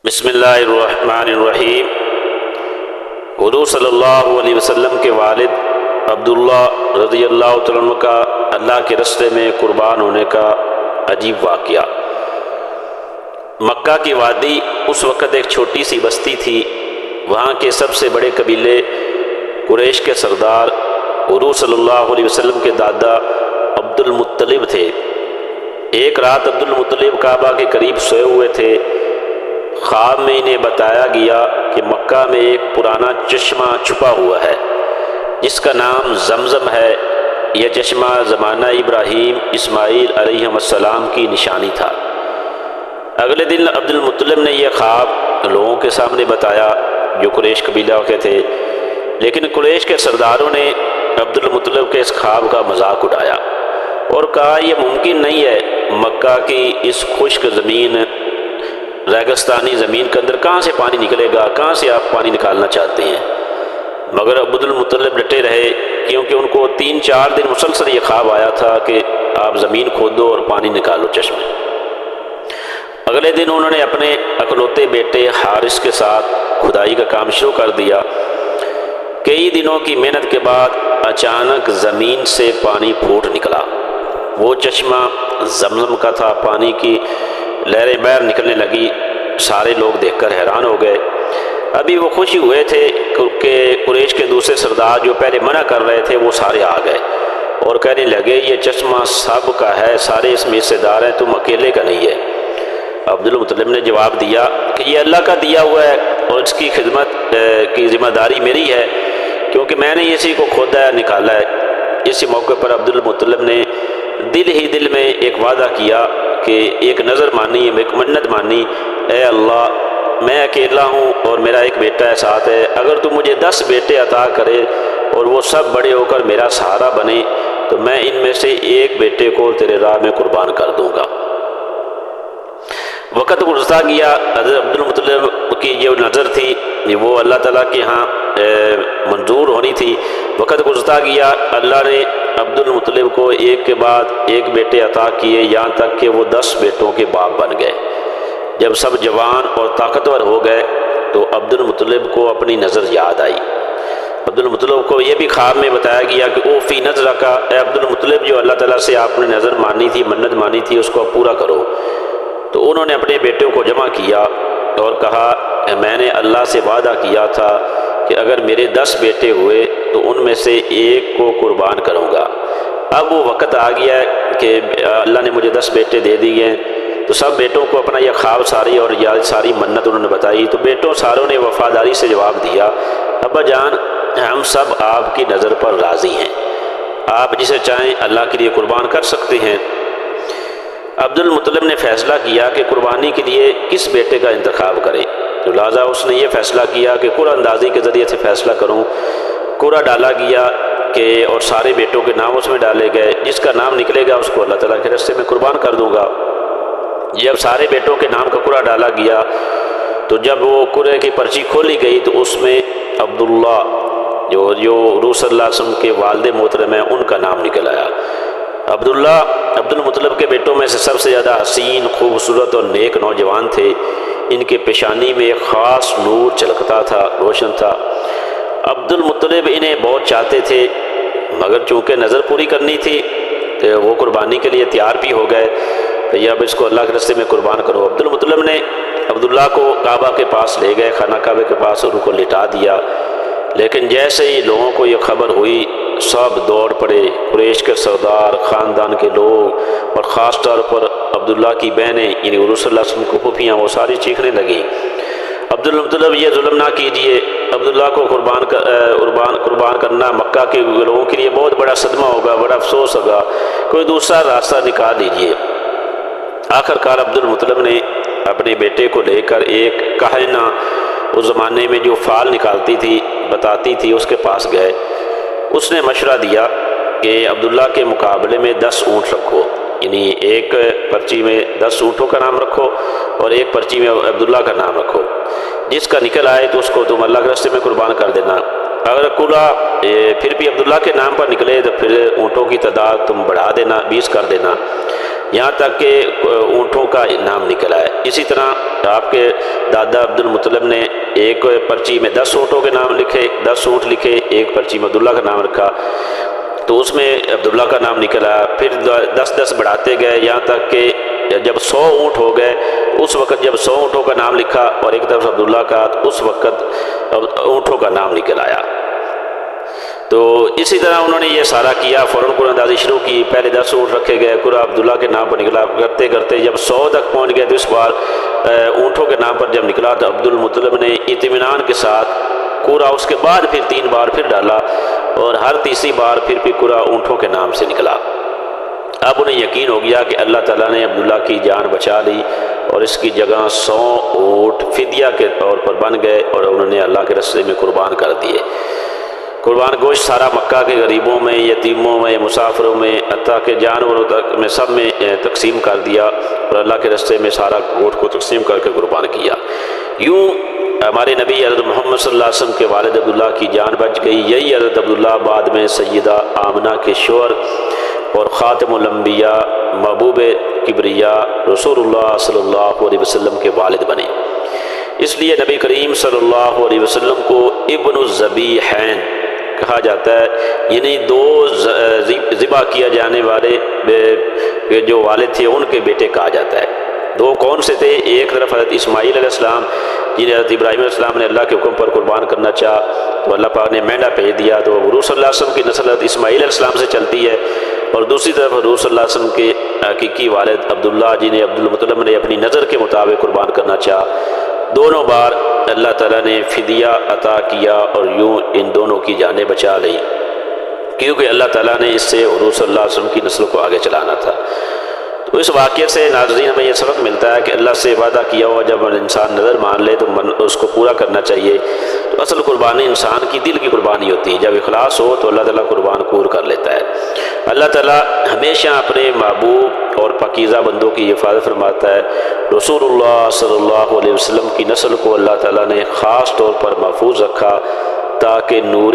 بسم اللہ الرحمن الرحیم۔ حضور صلی اللہ علیہ وسلم کے والد عبداللہ رضی اللہ تعالیٰ عنہ کا اللہ کے راستے میں قربان ہونے کا عجیب واقعہ۔ مکہ کی وادی اس وقت ایک چھوٹی سی بستی تھی۔ وہاں کے سب سے بڑے قبیلے قریش کے سردار حضور صلی اللہ علیہ وسلم کے دادا عبد المطلب تھے۔ ایک رات عبد المطلب کعبہ کے قریب سوئے ہوئے تھے۔ خواب میں انہیں بتایا گیا کہ مکہ میں ایک پرانا چشمہ چھپا ہوا ہے جس کا نام زمزم ہے۔ یہ چشمہ زمانہ ابراہیم اسماعیل علیہ السلام کی نشانی تھا۔ اگلے دن عبد المطلب نے یہ خواب لوگوں کے سامنے بتایا جو قریش قبیلہ کے تھے، لیکن قریش کے سرداروں نے عبد المطلب کے اس خواب کا مذاق اڑایا اور کہا یہ ممکن نہیں ہے، مکہ کی اس خشک زمین ریگستانی زمین کے اندر کہاں سے پانی نکلے گا، کہاں سے آپ پانی نکالنا چاہتے ہیں؟ مگر عبد المطلب ڈٹے رہے، کیونکہ ان کو 3-4 دن مسلسل یہ خواب آیا تھا کہ آپ زمین کھودو اور پانی نکالو چشمے۔ اگلے دن انہوں نے اپنے اکلوتے بیٹے حارث کے ساتھ کھدائی کا کام شروع کر دیا۔ کئی دنوں کی محنت کے بعد اچانک زمین سے پانی پھوٹ نکلا۔ وہ چشمہ زمزم کا تھا۔ پانی کی لہریں باہر نکلنے لگی۔ سارے لوگ دیکھ کر حیران ہو گئے۔ ابھی وہ خوشی ہوئے تھے کہ قریش کے دوسرے سردار جو پہلے منع کر رہے تھے وہ سارے آ گئے اور کہنے لگے یہ چشمہ سب کا ہے، سارے اس میں حصے دار ہیں، تم اکیلے کا نہیں ہے۔ عبد المطلب نے جواب دیا کہ یہ اللہ کا دیا ہوا ہے اور اس کی خدمت کی ذمہ داری میری ہے، کیونکہ میں نے اسی کو کھودا ہے، نکالا ہے۔ اسی موقع پر عبد المطلب نے دل ہی دل میں ایک وعدہ کیا کہ ایک نظر مانی، ایک منت مانی، اے اللہ میں اکیلا ہوں اور میرا ایک بیٹا ہے ساتھ ہے، اگر تو مجھے 10 بیٹے عطا کرے اور وہ سب بڑے ہو کر میرا سہارا بنے تو میں ان میں سے ایک بیٹے کو تیرے راہ میں قربان کر دوں گا۔ وقت گزرتا گیا۔ حضرت عبد المطلب کی جو نظر تھی وہ اللہ تعالیٰ کے ہاں منظور ہونی تھی۔ وقت گزرتا گیا، اللہ نے عبد المطلب کو ایک کے بعد ایک بیٹے عطا کیے، یہاں تک کہ وہ 10 بیٹوں کے باپ بن گئے۔ جب سب جوان اور طاقتور ہو گئے تو عبد المطلب کو اپنی نظر یاد آئی۔ عبد المطلب کو یہ بھی خواب میں بتایا گیا کہ او فی نظر کا، اے عبد المطلب جو اللہ تعالیٰ سے آپ نے نظر مانی تھی، منت مانی تھی، اس کو پورا کرو۔ تو انہوں نے اپنے بیٹوں کو جمع کیا اور کہا میں نے اللہ سے وعدہ کیا تھا کہ اگر میرے 10 بیٹے ہوئے تو ان میں سے ایک کو قربان کروں گا۔ اب وہ وقت آ گیا ہے کہ اللہ نے مجھے 10 بیٹے دے دیے ہیں۔ تو سب بیٹوں کو اپنا یہ خواب ساری اور یہ ساری منت انہوں نے بتائی۔ تو بیٹوں ساروں نے وفاداری سے جواب دیا ابا جان ہم سب آپ کی نظر پر راضی ہیں، آپ جسے چاہیں اللہ کے لیے قربان کر سکتے ہیں۔ عبد المطلب نے فیصلہ کیا کہ قربانی کے لیے کس بیٹے کا انتخاب کرے، تو لہٰذا اس نے یہ فیصلہ کیا کہ قرعہ اندازی کے ذریعے سے فیصلہ کروں۔ قرعہ ڈالا گیا کہ اور سارے بیٹوں کے نام اس میں ڈالے گئے، جس کا نام نکلے گا اس کو اللہ تعالیٰ کے راستے میں قربان کر دوں گا۔ جب سارے بیٹوں کے نام کا قرعہ ڈالا گیا تو جب وہ قرعے کی پرچی کھولی گئی تو اس میں عبداللہ جو حضور صلی اللہ علیہ وسلم کے والد محترم ہیں ان کا نام نکل آیا۔ عبداللہ عبد المطلب کے بیٹوں میں سے سب سے زیادہ حسین، خوبصورت اور نیک نوجوان تھے۔ ان کے پیشانی میں ایک خاص نور چلکتا تھا، روشن تھا۔ عبد المطلب انہیں بہت چاہتے تھے، مگر چونکہ نظر پوری کرنی تھی تو وہ قربانی کے لیے تیار بھی ہو گئے کہ اب اس کو اللہ کے راستے میں قربان کرو۔ عبد المطلب نے عبداللہ کو کعبہ کے پاس لے گئے، خانہ کعبہ کے پاس، اور ان کو لٹا دیا۔ لیکن جیسے ہی لوگوں کو یہ خبر ہوئی سب دوڑ پڑے، قریش کے سردار، خاندان کے لوگ اور خاص طور پر عبداللہ کی بہنیں یعنی حضور صلی اللہ علیہ وسلم کو پھوپھیاں، وہ ساری چیخنے لگیں عبد المطلب یہ ظلم نہ کیجئے، عبداللہ کو قربان کرنا مکہ کے لوگوں کے لیے بہت بڑا صدمہ ہوگا، بڑا افسوس ہوگا، کوئی دوسرا راستہ نکال لیجئے۔ آخر کار عبد المطلب نے اپنے بیٹے کو لے کر ایک کاہنہ اس زمانے میں جو فال نکالتی تھی بتاتی تھی اس کے پاس گئے۔ اس نے مشورہ دیا کہ عبداللہ کے مقابلے میں 10 اونٹ رکھو، یعنی ایک پرچی میں 10 اونٹوں کا نام رکھو اور ایک پرچی میں عبداللہ کا نام رکھو، جس کا نکل آئے تو اس کو تم اللہ کے راستے میں قربان کر دینا۔ اگر قرعہ پھر بھی عبداللہ کے نام پر نکلے تو پھر اونٹوں کی تعداد تم بڑھا دینا، 20 کر دینا، یہاں تک کہ اونٹوں کا نام نکل آئے۔ اسی طرح آپ کے دادا عبد المطلب نے ایک پرچی میں 10 اونٹوں کے نام لکھے، 10 اونٹ لکھے، ایک پرچی میں عبداللہ کا نام رکھا، تو اس میں عبداللہ کا نام نکلا، پھر 10 بڑھاتے گئے یہاں تک کہ جب 100 اونٹ ہو گئے، اس وقت جب 100 اونٹوں کا نام لکھا اور ایک طرف عبداللہ کا، اس وقت اونٹوں کا نام نکل آیا۔ تو اسی طرح انہوں نے یہ سارا کیا، فوراً قرآن اندازی شروع کی، پہلے 10 اونٹ رکھے گئے، قرآن عبداللہ کے نام پر نکلا، کرتے کرتے جب 100 تک پہنچ گئے تو اس بار اونٹوں کے نام پر جب نکلا تو عبد المطلب نے اطمینان کے ساتھ قرآن اس کے بعد پھر 3 بار پھر ڈالا، اور ہر تیسری بار پھر بھی قرآن اونٹوں کے نام سے نکلا۔ اب انہیں یقین ہو گیا کہ اللہ تعالیٰ نے عبداللہ کی جان بچا لی، اور اس کی جگہ 100 اونٹ فدیہ کے طور پر بن گئے اور انہوں نے اللہ کے راستے میں قربان کر دیے۔ قربان گوشت سارا مکہ کے غریبوں میں، یتیموں میں، مسافروں میں، حتیٰ کہ جانوروں تک میں سب میں تقسیم کر دیا، اور اللہ کے راستے میں سارا گوشت کو تقسیم کر کے قربان کیا۔ یوں ہمارے نبی حضرت محمد صلی اللہ علیہ وسلم کے والد عبداللہ کی جان بچ گئی۔ یہی حضرت عبداللہ بعد میں سیدہ آمنہ کے شوہر اور خاتم الانبیاء، محبوب کبریاء رسول اللہ صلی اللہ علیہ وسلم کے والد بنے۔ اس لیے نبی کریم صلی اللہ علیہ وسلم کو ابن الذبیحین کہا جاتا ہے، یعنی 2 ذبح کیا جانے والے جو والد تھے ان کے بیٹے کہا جاتا ہے۔ 2 کون سے تھے؟ ایک طرف حضرت اسماعیل علیہ السلام، جنہیں حضرت ابراہیم علیہ السلام نے اللہ کے حکم پر قربان کرنا چاہا تو اللہ پاک نے مینڈا بھیج دیا، تو حضور صلی اللہ علیہ وسلم کی نسل حضرت اسماعیل علیہ السلام سے چلتی ہے، اور دوسری طرف حضور صلی اللہ علیہ وسلم کے حقیقی والد عبداللہ، جنہیں عبد المطلب نے اپنی نظر کے مطابق قربان کرنا چاہا۔ دونوں بار اللہ تعالیٰ نے فدیہ عطا کیا اور یوں ان دونوں کی جانیں بچا لی، کیونکہ اللہ تعالیٰ نے اس سے حضور صلی اللہ علیہ وسلم کی نسل کو آگے چلانا تھا۔ تو اس واقعے سے ناظرین ہمیں یہ سبق ملتا ہے کہ اللہ سے وعدہ کیا ہوا جب انسان نظر مان لے تو اس کو پورا کرنا چاہیے۔ تو اصل قربانی انسان کی دل کی قربانی ہوتی ہے، جب اخلاص ہو تو اللہ تعالیٰ قربان پور کر لیتا ہے۔ اللہ تعالیٰ ہمیشہ اپنے محبوب اور پاکیزہ بندوں کی حفاظت فرماتا ہے۔ رسول اللہ صلی اللہ علیہ وسلم کی نسل کو اللہ تعالیٰ نے خاص طور پر محفوظ رکھا تاکہ نور